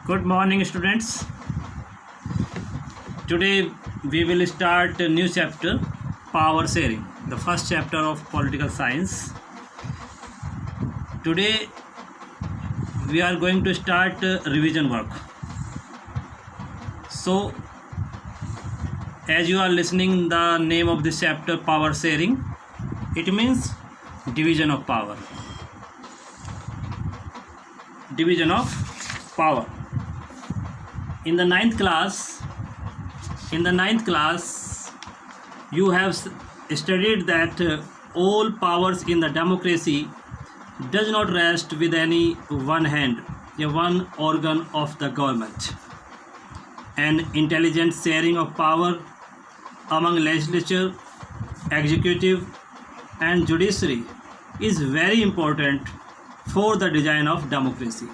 Good morning, students. Today we will start a new chapter, power sharing, the first chapter of political science. Today we are going to start revision work. So, as you are listening the name of this chapter, power sharing, it means division of power. Division of power. In the ninth class, you have studied that all powers in the democracy does not rest with any one hand, one organ of the government. An intelligent sharing of power among legislature, executive, and judiciary is very important for the design of democracy.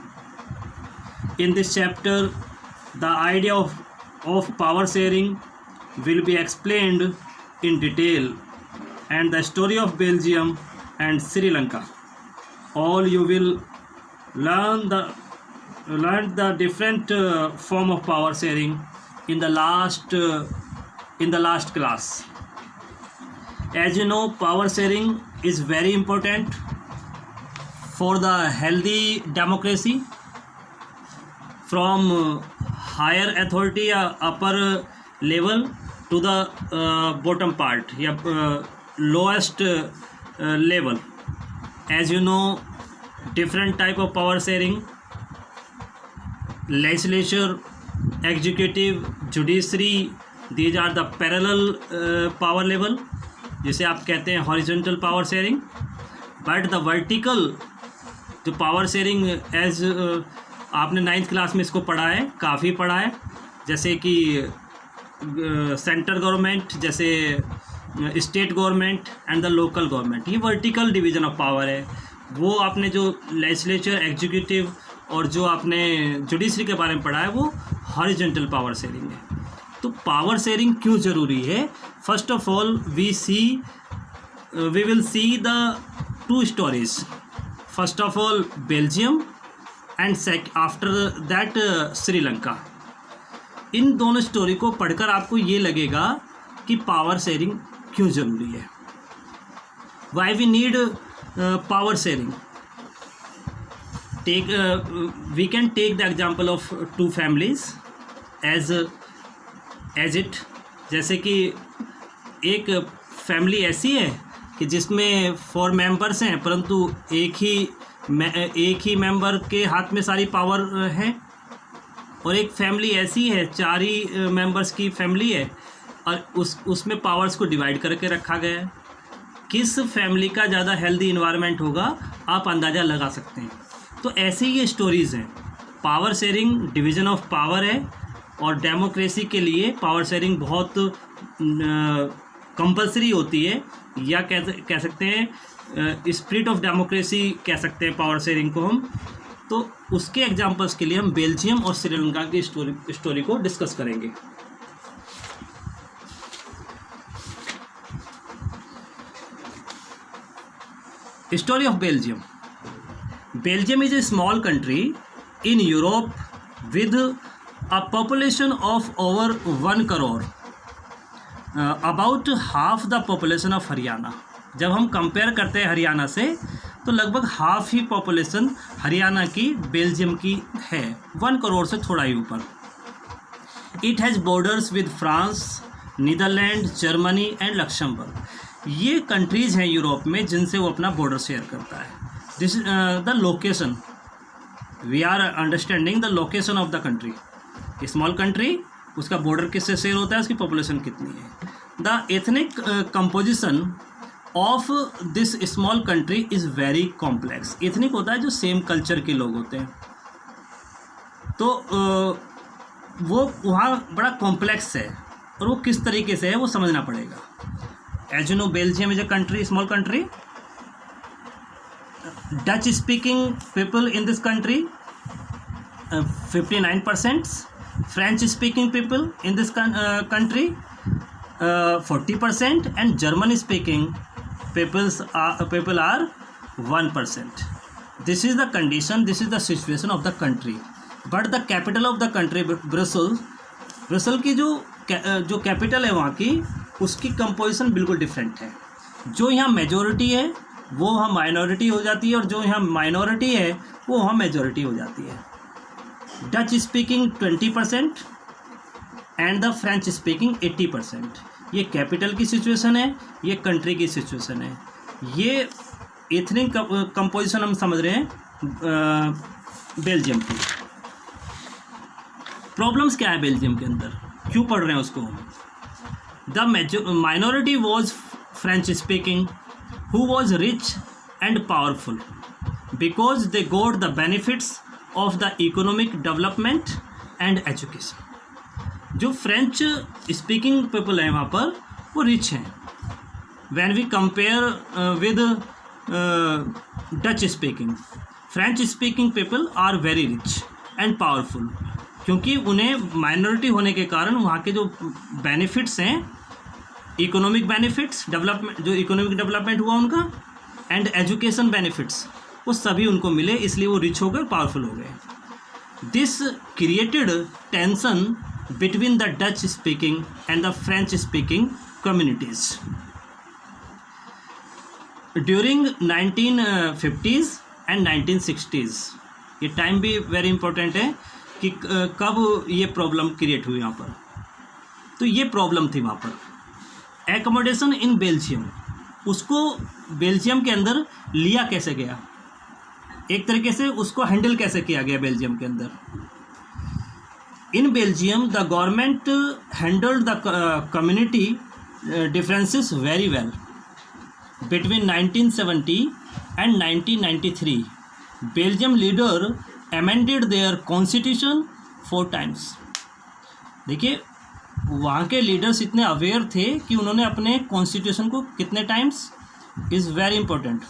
In this chapter, the idea of power sharing will be explained in detail, and the story of Belgium and Sri Lanka. All you will learn the different form of power sharing in the last class. As you know, power sharing is very important for the healthy democracy. From higher authority upper level to the bottom part, lowest level. As you know, different type of power sharing: legislature, executive, judiciary. These are the parallel power level, जिसे आप कहते हैं horizontal power sharing. But the vertical जो power sharing, as आपने ninth class में इसको पढ़ा है, काफ़ी पढ़ा है, जैसे कि सेंट्रल गवर्नमेंट, जैसे state government and the local government, ये वर्टिकल डिवीज़न ऑफ पावर है. वो आपने जो लेजिस्लेचर, एग्जीक्यूटिव और जो आपने जुडिशरी के बारे में पढ़ा है वो हॉरिजॉन्टल पावर शेयरिंग है. तो पावर शेयरिंग क्यों ज़रूरी है? First of all we will see the two stories. First of all Belgium and after that Sri Lanka. इन दोनों स्टोरी को पढ़कर आपको ये लगेगा कि पावर शेयरिंग क्यों ज़रूरी है. Why we need power sharing. We can take the example of two families as it. जैसे कि एक फैमिली ऐसी है कि जिसमें 4 मेंबर्स हैं, परंतु एक ही मेंबर के हाथ में सारी पावर है. और एक फैमिली ऐसी है, 4 ही मेंबर्स की फैमिली है, और उसमें पावर्स को डिवाइड करके रखा गया है. किस फैमिली का ज़्यादा हेल्दी इन्वायरमेंट होगा आप अंदाज़ा लगा सकते हैं. तो ऐसे ही ये स्टोरीज़ हैं. Power sharing division of power है, और डेमोक्रेसी के लिए पावर शेयरिंग बहुत कंपलसरी होती है, या कह सकते हैं स्पिरिट ऑफ डेमोक्रेसी कह सकते हैं पावर शेयरिंग को हम. तो उसके एग्जांपल्स के लिए हम बेल्जियम और श्रीलंका की स्टोरी को डिस्कस करेंगे. Story of Belgium. Belgium is A small country in Europe with a population of over 1 crore, about half the population of Haryana. जब हम कंपेयर करते हैं हरियाणा से, तो लगभग हाफ ही पॉपुलेशन हरियाणा की बेल्जियम की है, 1 करोड़ से थोड़ा ही ऊपर. It has borders with France, Netherlands, Germany and Luxembourg. ये कंट्रीज़ हैं यूरोप में जिनसे वो अपना बॉर्डर शेयर करता है. This the location, we are understanding the location of the country. Small country, उसका बॉर्डर किससे शेयर होता है, उसकी पॉपुलेशन कितनी है. The ethnic composition of this small country is very complex. Ethnic होता है जो सेम कल्चर के लोग होते हैं, तो वो वहाँ बड़ा कॉम्प्लेक्स है, और वो किस तरीके से है वो समझना पड़ेगा. As you know, Belgium is a country, small country. Dutch speaking people in this country 59%. French speaking people in this country 40%, and German speaking people are 1%. This is the condition, this is the situation of the country. But the capital of the country Brussels की जो capital है वहाँ की, उसकी composition बिल्कुल different है। जो यहाँ मेजॉरिटी है वो वहाँ माइनॉरिटी हो जाती है, और जो यहाँ माइनॉरिटी है वो वहाँ मेजॉरिटी हो जाती है। Dutch speaking 20% and the French speaking 80%। ये कैपिटल की सिचुएशन है, ये कंट्री की सिचुएशन है। ये एथनिक कंपोजिशन हम समझ रहे हैं बेल्जियम की। प्रॉब्लम्स क्या है बेल्जियम के अंदर, क्यों पढ़ रहे हैं उसको हम? The minority was French speaking who was rich and powerful because they got the benefits of the economic development and education। जो फ्रेंच स्पीकिंग पीपल हैं वहाँ पर वो रिच हैं, when we compare with Dutch speaking, French speaking people are very rich and powerful, क्योंकि उन्हें minority होने के कारण वहाँ के जो बेनिफिट्स हैं, इकोनॉमिक बेनिफिट्स, डेवलपमेंट, जो इकोनॉमिक डेवलपमेंट हुआ उनका, एंड एजुकेशन बेनिफिट्स, वो सभी उनको मिले, इसलिए वो रिच हो गए, पावरफुल हो गए। This created tension between the Dutch speaking and the French speaking communities during 1950s and 1960s। ये टाइम भी वेरी इंपॉर्टेंट है कि कब ये प्रॉब्लम क्रिएट हुई यहाँ पर। तो ये प्रॉब्लम थी वहाँ पर। एकोमोडेशन इन बेल्जियम, उसको बेल्जियम के अंदर लिया कैसे गया, एक तरीके से उसको हैंडल कैसे किया गया बेल्जियम के अंदर। In Belgium the government handled the community differences very well between 1970 and 1993। Belgium leader amended their constitution 4 times। देखिए वहाँ के लीडर्स इतने अवेयर थे कि उन्होंने अपने कॉन्स्टिट्यूशन को कितने times, is very important,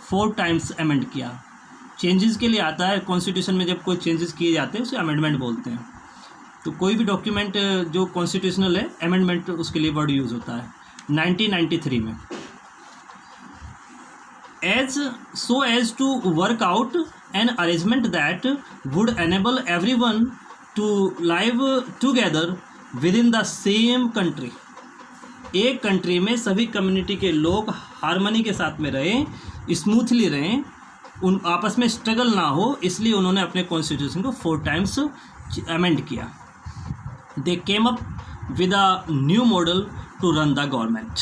4 times amend किया। चेंजेस के लिए आता है कॉन्स्टिट्यूशन में, जब कोई चेंजेस किए जाते हैं उसे अमेंडमेंट बोलते हैं। तो कोई भी डॉक्यूमेंट जो कॉन्स्टिट्यूशनल है, अमेंडमेंट उसके लिए वर्ड यूज़ होता है। 1993 में as to work out an arrangement that would enable everyone to live together with in the same country. एक कंट्री में सभी कम्युनिटी के लोग हारमनी के साथ में रहें, स्मूथली रहें, उन आपस में स्ट्रगल ना हो, इसलिए उन्होंने अपने कॉन्स्टिट्यूशन को 4 times अमेंड किया। They came up with a new model to run the government.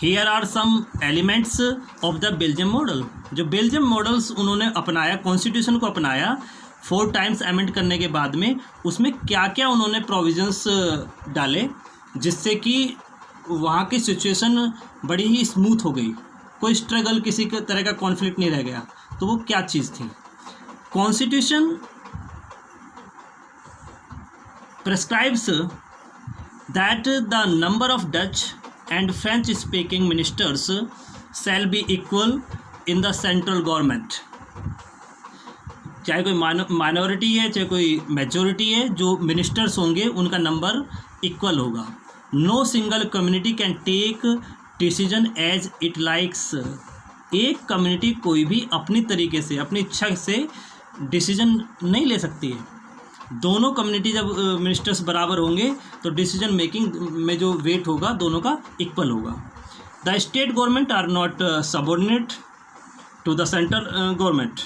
Here are some elements of the Belgium model. जो बेल्जियम मॉडल्स उन्होंने अपनाया, कॉन्स्टिट्यूशन को अपनाया 4 times अमेंड करने के बाद में, उसमें क्या क्या उन्होंने प्रोविजंस डाले जिससे कि वहाँ की सिचुएशन बड़ी ही स्मूथ हो गई, कोई स्ट्रगल, किसी के तरह का कॉन्फ्लिक्ट नहीं रह गया। तो वो क्या चीज़ थी? Constitution prescribes that the number of Dutch and French speaking ministers shall be equal in the central government. चाहे कोई माइनॉरिटी है चाहे कोई मेजॉरिटी है, जो मिनिस्टर्स होंगे उनका नंबर इक्वल होगा। No single community can take decision as it likes. एक कम्युनिटी कोई भी अपनी तरीके से, अपनी इच्छा से डिसीजन नहीं ले सकती है। दोनों कम्युनिटी जब मिनिस्टर्स बराबर होंगे तो डिसीजन मेकिंग में जो वेट होगा दोनों का इक्वल होगा। The state government are not subordinate to the central government.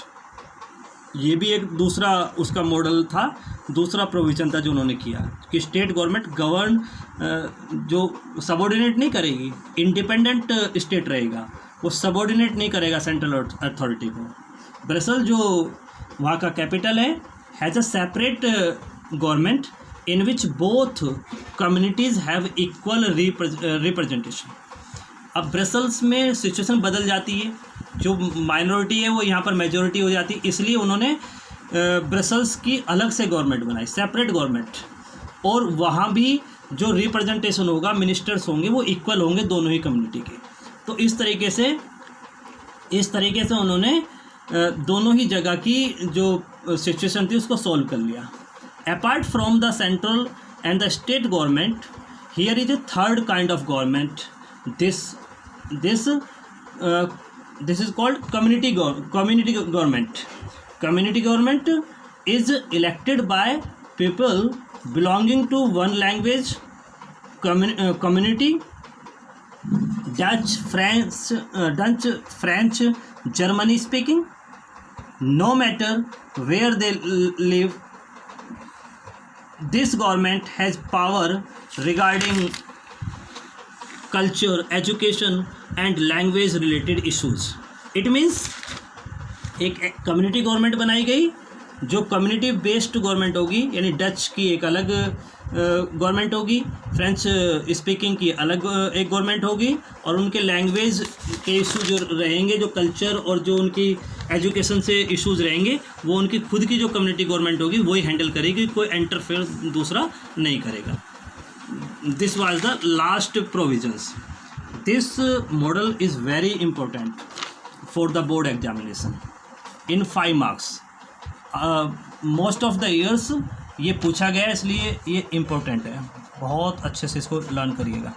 ये भी एक दूसरा उसका मॉडल था, दूसरा प्रोविजन था जो उन्होंने किया कि स्टेट गवर्नमेंट गवर्न जो सबऑर्डिनेट नहीं करेगी, इंडिपेंडेंट स्टेट रहेगा, वो सबऑर्डिनेट नहीं करेगा सेंट्रल अथॉरिटी को। ब्रसेल जो वहाँ का कैपिटल है, has a separate government in which both communities have equal representation. अब ब्रसेल्स में सिचुएशन बदल जाती है, जो माइनॉरिटी है वो यहाँ पर मेजॉरिटी हो जाती है, इसलिए उन्होंने ब्रसेल्स की अलग से गवर्नमेंट बनाई, सेपरेट गवर्नमेंट, और वहाँ भी जो रिप्रेजेंटेशन होगा, मिनिस्टर्स होंगे, वो इक्वल होंगे दोनों ही कम्युनिटी के। तो इस तरीके से उन्होंने दोनों ही जगह की जो सिचुएशन थी उसको सॉल्व कर लिया। Apart from the central and the state government, here is a third kind of government. This is called community government, Community government is elected by people belonging to one language community. Dutch, French, Germany speaking. No matter where they live, this government has power regarding culture, education and language related issues. It means एक community government बनाई गई जो community based government होगी, यानी Dutch की एक अलग government होगी, फ्रेंच स्पीकिंग की अलग एक गवर्नमेंट होगी, और उनके लैंग्वेज के इशू जो रहेंगे, जो कल्चर और जो उनकी एजुकेशन से इश्यूज रहेंगे, वो उनकी खुद की जो कम्युनिटी गवर्नमेंट होगी वही हैंडल करेगी, कोई इंटरफेयर दूसरा नहीं करेगा. This was the last provisions. This model is very important for the board examination in 5 marks. Most of the years ये पूछा गया, इसलिए ये इम्पोर्टेंट है. बहुत अच्छे से इसको लर्न करिएगा.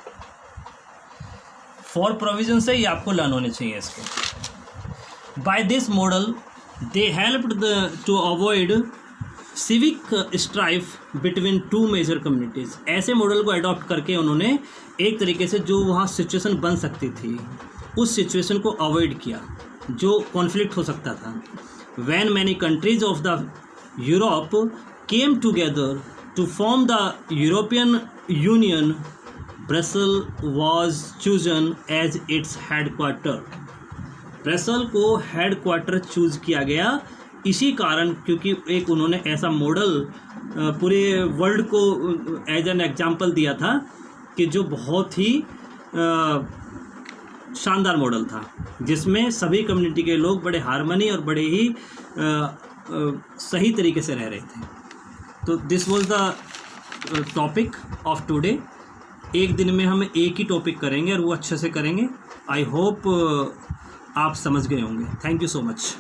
4 प्रोविजन से ये आपको लर्न होने चाहिए इसको. By this model they helped to avoid civic strife between 2 major communities. ऐसे मॉडल को अडॉप्ट करके उन्होंने एक तरीके से जो वहाँ सिचुएशन बन सकती थी उस सिचुएशन को अवॉइड किया जो कॉन्फ्लिक्ट हो सकता था. When many countries of the Europe came together to form the European Union, Brussels was chosen as its headquarter. Brussel को हेडक्वार्टर चूज किया गया इसी कारण, क्योंकि एक उन्होंने ऐसा मॉडल पूरे वर्ल्ड को एज एन एग्जाम्पल दिया था कि जो बहुत ही शानदार मॉडल था, जिसमें सभी कम्युनिटी के लोग बड़े हार्मनी और बड़े ही सही तरीके से रह रहे थे. तो this was the topic of today. एक दिन में हम एक ही टॉपिक करेंगे और वो अच्छे से करेंगे. आई होप आप समझ गए होंगे. Thank you so much.